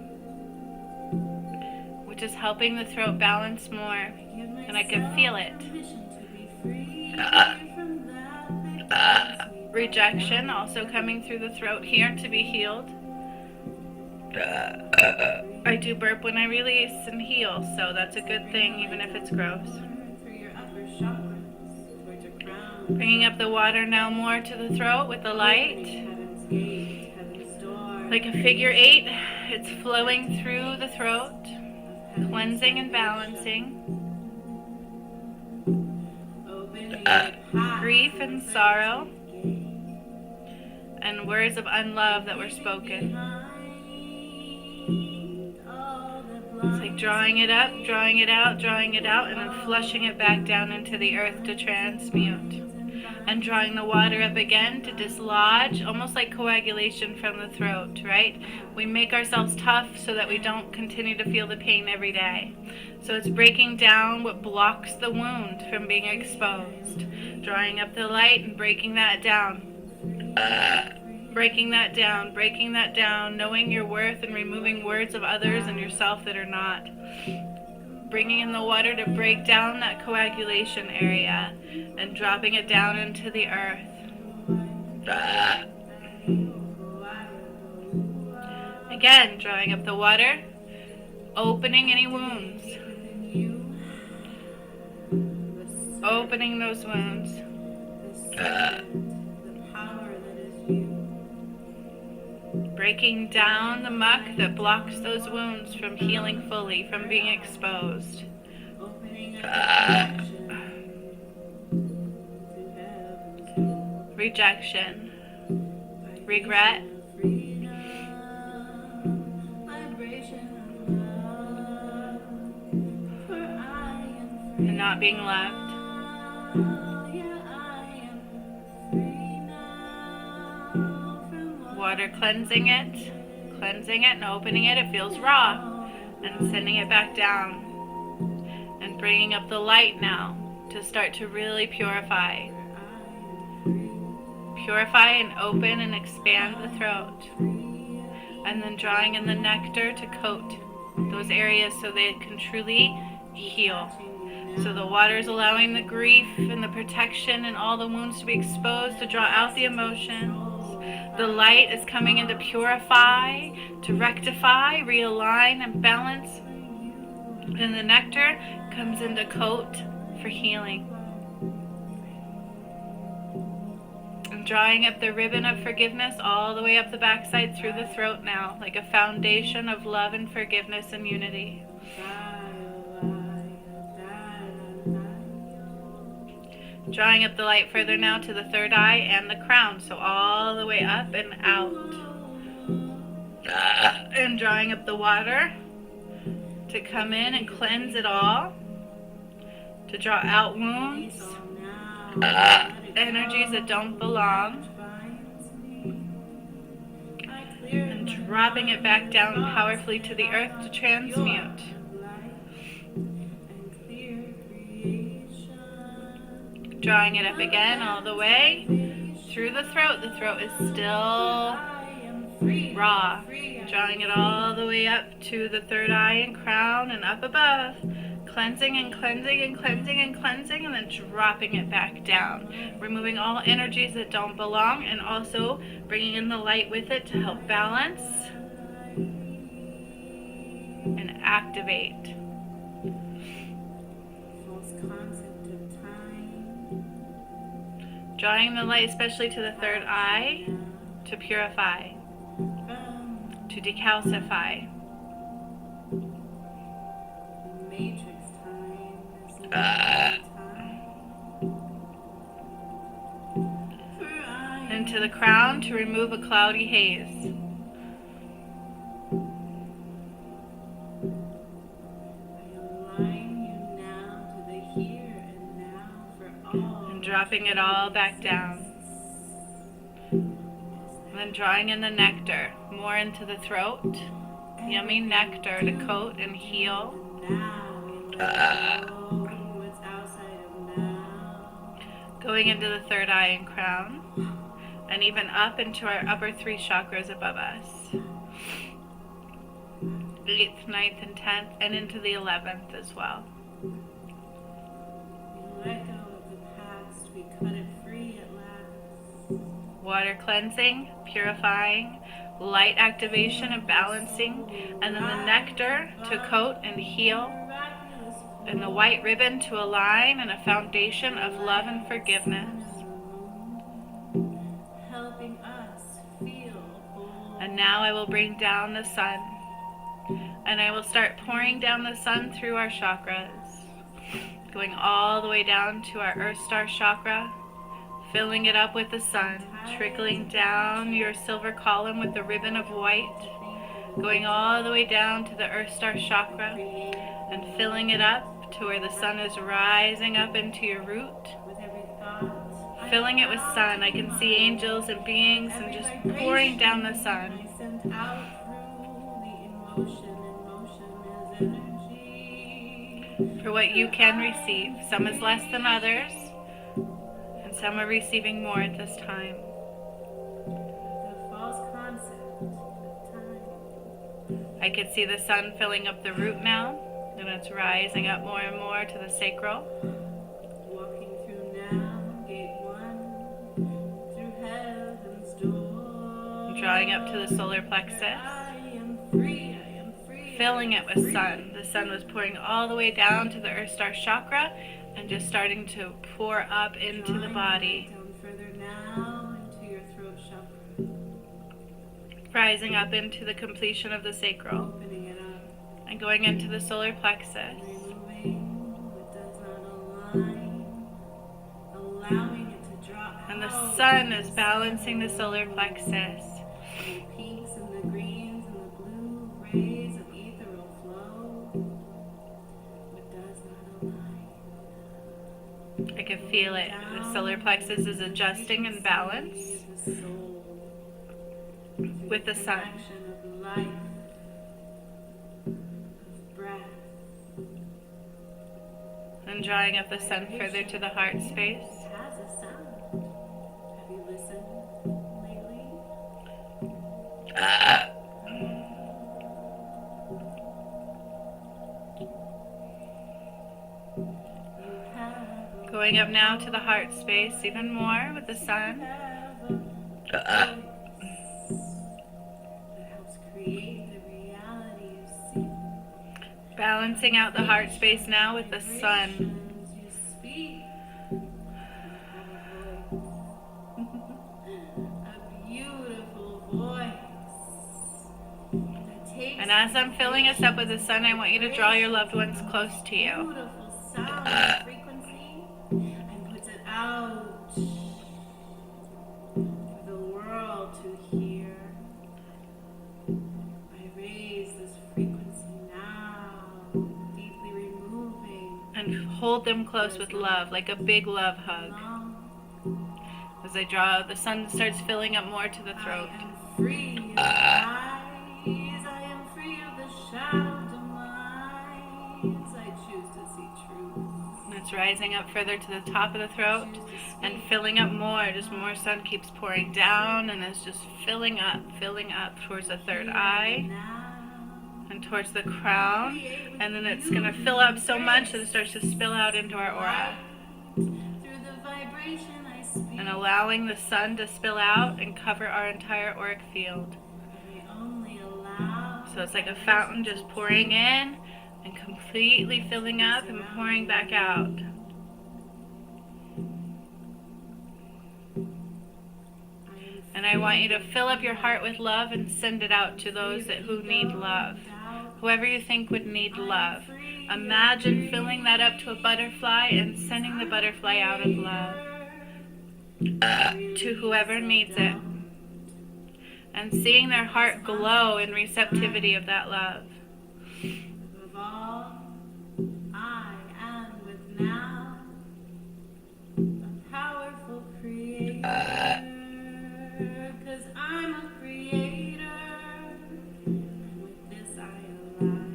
Speaker 1: which is helping the throat balance more, and I can feel it. Rejection also coming through the throat here to be healed. I do burp when I release and heal, so that's a good thing even if it's gross. Bringing up the water now more to the throat with the light. Like a figure 8, it's flowing through the throat, cleansing and balancing. Grief and sorrow and words of unlove that were spoken. It's like drawing it up, drawing it out, drawing it out, and then flushing it back down into the earth to transmute. And drawing the water up again to dislodge, almost like coagulation from the throat, right? We make ourselves tough so that we don't continue to feel the pain every day. So it's breaking down what blocks the wound from being exposed. Drawing up the light and breaking that down. Breaking that down, breaking that down, knowing your worth and removing words of others and yourself that are not. Bringing in the water to break down that coagulation area and dropping it down into the earth. Again, drawing up the water, opening any wounds. Opening those wounds. Breaking down the muck that blocks those wounds from healing fully, from being exposed. Rejection, regret, and not being loved. Water cleansing it and opening it. It feels raw, and sending it back down and bringing up the light now to start to really purify and open and expand the throat, and then drawing in the nectar to coat those areas so they can truly heal. So the water is allowing the grief and the protection and all the wounds to be exposed, to draw out the emotions. The light is coming in to purify, to rectify, realign, and balance. And the nectar comes in to coat for healing. I'm drawing up the ribbon of forgiveness all the way up the backside through the throat now, like a foundation of love and forgiveness and unity. Drawing up the light further now to the third eye and the crown, so all the way up and out. And drawing up the water to come in and cleanse it all, to draw out wounds energies that don't belong, and dropping it back down powerfully to the earth to transmute. Drawing it up again all the way through the throat. The throat is still raw. Drawing it all the way up to the third eye and crown and up above. Cleansing and cleansing and cleansing and cleansing, and then dropping it back down. Removing all energies that don't belong, and also bringing in the light with it to help balance and activate. Drawing the light especially to the third eye to purify, to decalcify. Into the crown to remove a cloudy haze. And dropping it all back down. And then drawing in the nectar more into the throat. Yummy nectar to coat and heal. Going into the third eye and crown, and even up into our upper three chakras above us. 8th, 9th, and 10th, and into the 11th as well.
Speaker 2: We let go of the past, we cut it free at last.
Speaker 1: Water cleansing, purifying, light activation and balancing, and then the nectar to coat and heal, and the white ribbon to align, and a foundation of love and forgiveness.
Speaker 2: Helping us feel whole.
Speaker 1: And now I will bring down the sun, and I will start pouring down the sun through our chakras, going all the way down to our Earth Star chakra, filling it up with the sun, trickling down your silver column with the ribbon of white, going all the way down to the Earth Star chakra, and filling it up to where the sun is rising up into your root. Filling it with sun. I can see angels and beings and just pouring down the sun. For what you can receive. Some is less than others, and some are receiving more at this time. I could see the sun filling up the root now, and it's rising up more and more to the sacral.
Speaker 2: Walking through now, gate 1, through heaven's door.
Speaker 1: Drawing up to the solar plexus.
Speaker 2: I am free,
Speaker 1: filling it with sun. The sun was pouring all the way down to the Earth Star chakra and just starting to pour up into the body.
Speaker 2: Down further now into your throat chakra.
Speaker 1: Rising up into the completion of the sacral.
Speaker 2: Opening it up.
Speaker 1: And going into the solar plexus.
Speaker 2: Removing what does not align. Allowing it to drop.
Speaker 1: And the sun is balancing the solar plexus.
Speaker 2: The pinks and the greens and the blue rays of ethereal flow. What does not align.
Speaker 1: I can feel it. The solar plexus is adjusting in balance with the sun.
Speaker 2: Of life, of breath.
Speaker 1: And drawing up the sun further to the heart space.
Speaker 2: It has a sound. Have you listened lately?
Speaker 1: Going up now to the heart space even more with the sun.
Speaker 2: That helps create the reality you see.
Speaker 1: Balancing out the heart space now with the sun.
Speaker 2: You speak. A beautiful voice. That takes
Speaker 1: And as I'm filling us up with the sun, I want you to draw your loved ones close to you.
Speaker 2: beautiful sound and frequency and puts it out for the world to hear. I raise this frequency now, deeply removing
Speaker 1: And hold them close with love, like a big love hug.
Speaker 2: long
Speaker 1: As I draw, the sun starts filling up more to the throat.
Speaker 2: I am free of lies. I am free of the shadow demise. I choose to see truth.
Speaker 1: And it's rising up further to the top of the throat and filling up more. Just more sun keeps pouring down, and it's just filling up towards the third eye and towards the crown. And then it's going to fill up so much that it starts to spill out into our aura. And allowing the sun to spill out and cover our entire auric field. So it's like a fountain just pouring in and completely filling up and pouring back out. And I want you to fill up your heart with love and send it out to those who need love. Whoever you think would need love. Imagine filling that up to a butterfly and sending the butterfly out of love to whoever needs it. And seeing their heart glow in receptivity of that love.
Speaker 2: Above all, I am with now a powerful creator. 'Cause I'm a creator. And with this I align.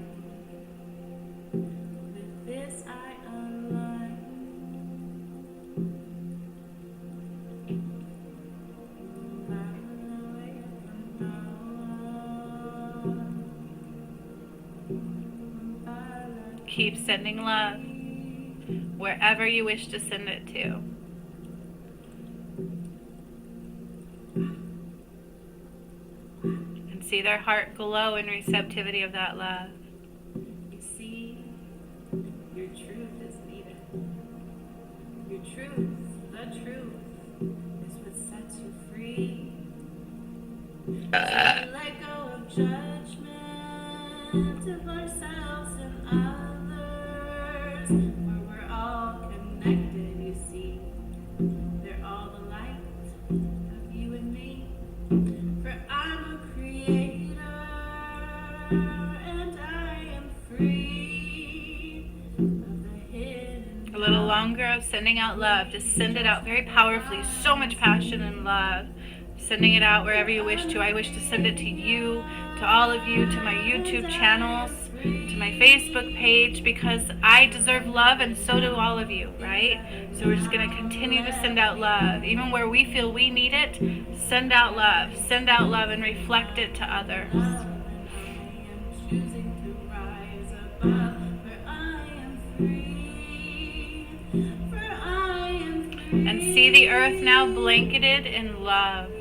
Speaker 2: With this I align.
Speaker 1: Keep sending love wherever you wish to send it to. And see their heart glow in receptivity of that love.
Speaker 2: You see, your truth is needed. Your truth, the truth, is what sets you free. So let go of judgment of ourselves and others, where we're all connected, you see. They're all the light of you and me. For I'm a creator, and I am free of the hidden.
Speaker 1: A little longer of sending out love. Just send it out very powerfully. So much passion and love. Sending it out wherever you wish to. I wish to send it to you, to all of you, to my YouTube channels, to my Facebook page, because I deserve love and so do all of you, right? So we're just going to continue to send out love. Even where we feel we need it, send out love. Send out love and reflect it to others. And see the earth now blanketed in love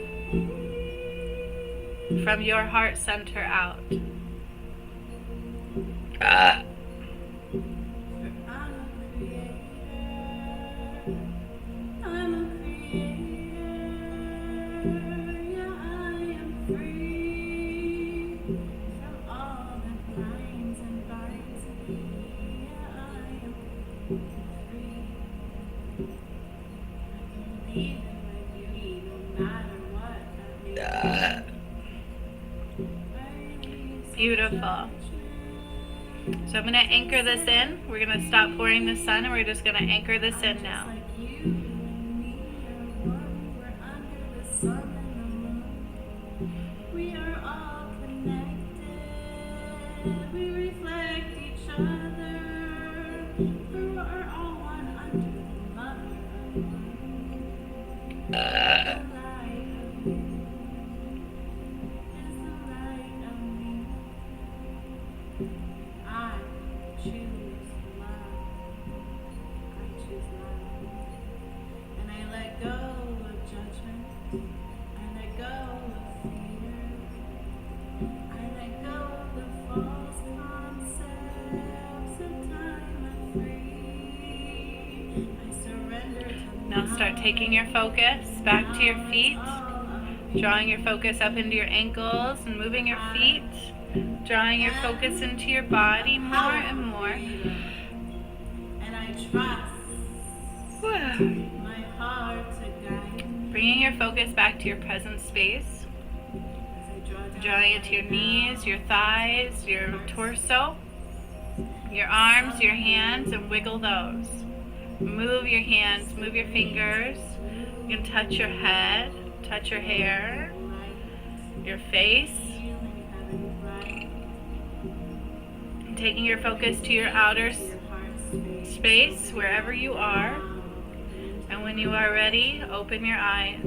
Speaker 1: from your heart center out. Beautiful. So I'm going to anchor this in. We're going to stop pouring the sun and we're just going to anchor this in now.
Speaker 2: We are all connected. We reflect each other. We are all one under the mother. I choose love. I choose love. And I let go of judgment. I let go of fear. I let go of the false concepts of time and free. I surrender to
Speaker 1: Now start taking your focus back to your feet, drawing your focus up into your ankles and moving your feet. Drawing your focus into your body more and more.
Speaker 2: And I trust my heart to guide me.
Speaker 1: Bringing your focus back to your present space. Drawing it to your knees, your thighs, your torso, your arms, your hands, and wiggle those. Move your hands, move your fingers. You can touch your head, touch your hair, your face, and taking your focus to your outer space, wherever you are. And when you are ready, open your eyes.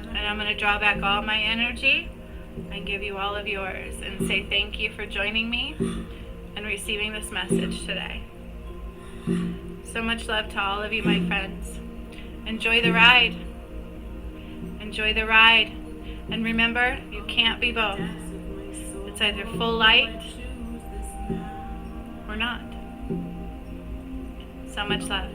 Speaker 1: And I'm going to draw back all my energy and give you all of yours and say thank you for joining me and receiving this message today. So much love to all of you, my friends. Enjoy the ride. Enjoy the ride. And remember, you can't be both. It's either full light or not. So much love.